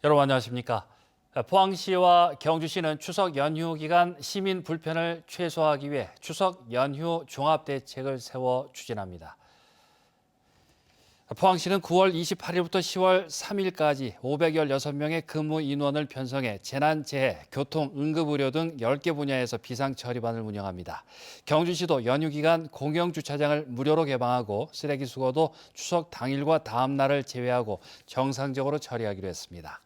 여러분 안녕하십니까? 포항시와 경주시는 추석 연휴 기간 시민 불편을 최소화하기 위해 추석 연휴 종합대책을 세워 추진합니다. 포항시는 9월 28일부터 10월 3일까지 516명의 근무 인원을 편성해 재난재해, 교통, 응급의료 등 10개 분야에서 비상처리반을 운영합니다. 경주시도 연휴 기간 공영주차장을 무료로 개방하고 쓰레기 수거도 추석 당일과 다음 날을 제외하고 정상적으로 처리하기로 했습니다.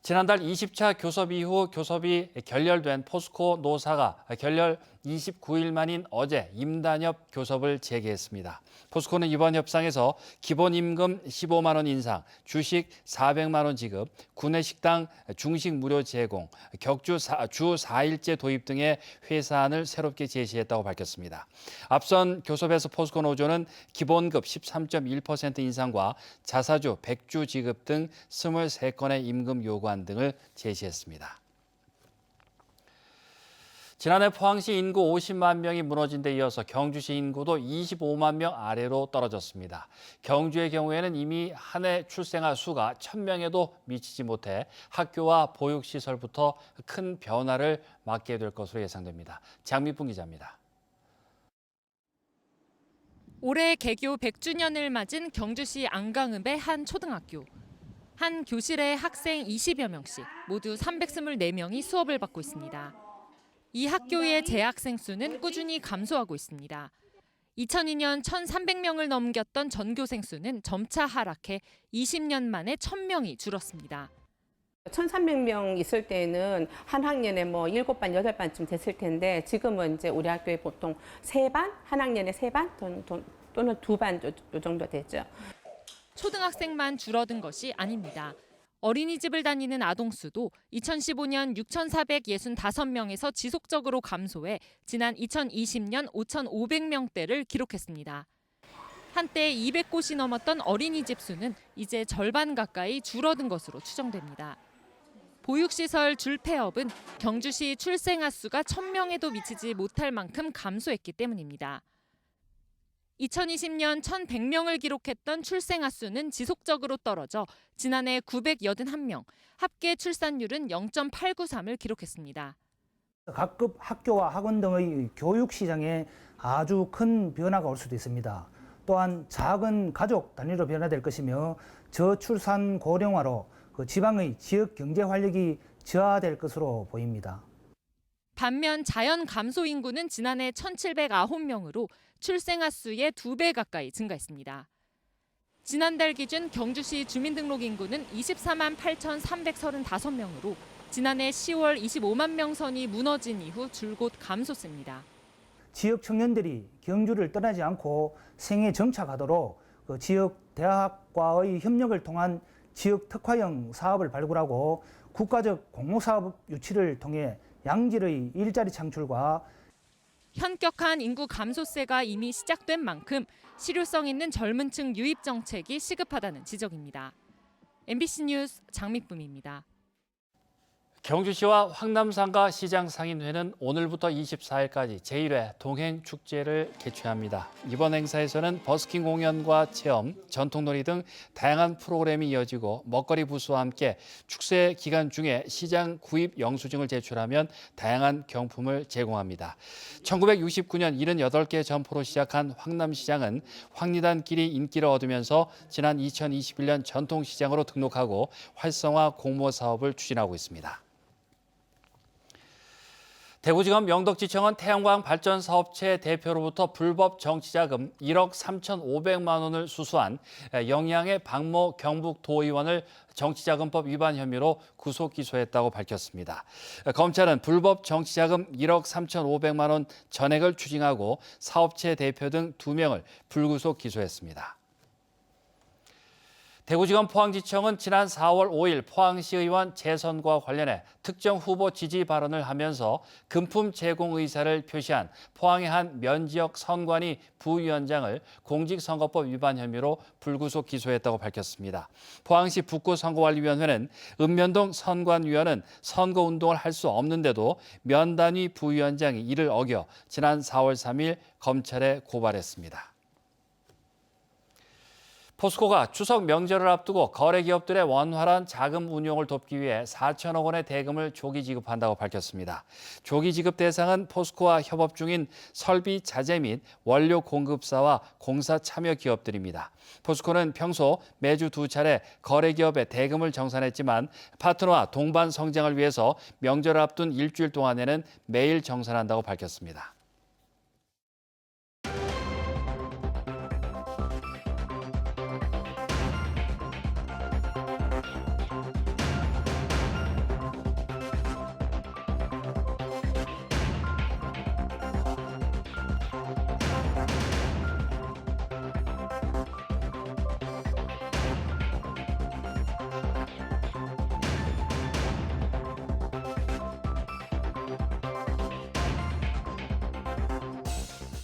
지난달 20차 교섭 이후 교섭이 결렬된 포스코 노사가 결렬 29일 만인 어제 임단협 교섭을 재개했습니다. 포스코는 이번 협상에서 기본 임금 15만 원 인상, 주식 400만 원 지급, 구내식당 중식 무료 제공, 격주 주 4일제 도입 등의 회사안을 새롭게 제시했다고 밝혔습니다. 앞선 교섭에서 포스코 노조는 기본급 13.1% 인상과 자사주 100주 지급 등 23건의 임금 요구안 등을 제시했습니다. 지난해 포항시 인구 50만 명이 무너진 데 이어서 경주시 인구도 25만 명 아래로 떨어졌습니다. 경주의 경우에는 이미 한 해 출생아 수가 1,000명에도 미치지 못해 학교와 보육시설부터 큰 변화를 맞게 될 것으로 예상됩니다. 장미풍 기자입니다. 올해 개교 100주년을 맞은 경주시 안강읍의 한 초등학교. 한 교실에 학생 20여 명씩 모두 324명이 수업을 받고 있습니다. 이 학교의 재학생 수는 꾸준히 감소하고 있습니다. 2002년 1,300명을 넘겼던 전교생 수는 점차 하락해 20년 만에 1,000명이 줄었습니다. 1,300명 있을 때는 한 학년에 7반, 8반쯤 됐을 텐데 지금은 이제 우리 학교에 보통 3반, 한 학년에 3반 또는 2반 요 정도 되죠. 초등학생만 줄어든 것이 아닙니다. 어린이집을 다니는 아동 수도 2015년 6,465명에서 지속적으로 감소해 지난 2020년 5,500명대를 기록했습니다. 한때 200곳이 넘었던 어린이집 수는 이제 절반 가까이 줄어든 것으로 추정됩니다. 보육시설 줄폐업은 경주시 출생아 수가 1,000명에도 미치지 못할 만큼 감소했기 때문입니다. 2020년 1,100명을 기록했던 출생아 수는 지속적으로 떨어져 지난해 981명, 합계 출산율은 0.893을 기록했습니다. 각급 학교와 학원 등의 교육 시장에 아주 큰 변화가 올 수도 있습니다. 또한 작은 가족 단위로 변화될 것이며 저출산 고령화로 지방의 지역 경제 활력이 저하될 것으로 보입니다. 반면 자연 감소 인구는 지난해 1,709명으로 출생아 수의 2배 가까이 증가했습니다. 지난달 기준 경주시 주민등록 인구는 24만 8,335명으로 지난해 10월 25만 명 선이 무너진 이후 줄곧 감소세입니다. 지역 청년들이 경주를 떠나지 않고 생애 정착하도록 지역 대학과의 협력을 통한 지역 특화형 사업을 발굴하고 국가적 공모사업 유치를 통해 양질의 일자리 창출과 현격한 인구 감소세가 이미 시작된 만큼 실효성 있는 젊은 층 유입 정책이 시급하다는 지적입니다. MBC 뉴스 장미쁨입니다. 경주시와 황남상가 시장 상인회는 오늘부터 24일까지 제1회 동행축제를 개최합니다. 이번 행사에서는 버스킹 공연과 체험, 전통놀이 등 다양한 프로그램이 이어지고 먹거리 부스와 함께 축제 기간 중에 시장 구입 영수증을 제출하면 다양한 경품을 제공합니다. 1969년 78개 점포로 시작한 황남시장은 황리단길이 인기를 얻으면서 지난 2021년 전통시장으로 등록하고 활성화 공모 사업을 추진하고 있습니다. 대구지검 영덕지청은 태양광 발전 사업체 대표로부터 불법 정치자금 1억 3,500만 원을 수수한 영양의 박모 경북도의원을 정치자금법 위반 혐의로 구속 기소했다고 밝혔습니다. 검찰은 불법 정치자금 1억 3,500만 원 전액을 추징하고 사업체 대표 등 2명을 불구속 기소했습니다. 대구지검 포항지청은 지난 4월 5일 포항시의원 재선과 관련해 특정 후보 지지 발언을 하면서 금품 제공 의사를 표시한 포항의 한 면지역 선관위 부위원장을 공직선거법 위반 혐의로 불구속 기소했다고 밝혔습니다. 포항시 북구선거관리위원회는 읍면동 선관위원은 선거운동을 할 수 없는데도 면단위 부위원장이 이를 어겨 지난 4월 3일 검찰에 고발했습니다. 포스코가 추석 명절을 앞두고 거래 기업들의 원활한 자금 운용을 돕기 위해 4천억 원의 대금을 조기 지급한다고 밝혔습니다. 조기 지급 대상은 포스코와 협업 중인 설비 자재 및 원료 공급사와 공사 참여 기업들입니다. 포스코는 평소 매주 2차례 거래 기업에 대금을 정산했지만 파트너와 동반 성장을 위해서 명절을 앞둔 일주일 동안에는 매일 정산한다고 밝혔습니다.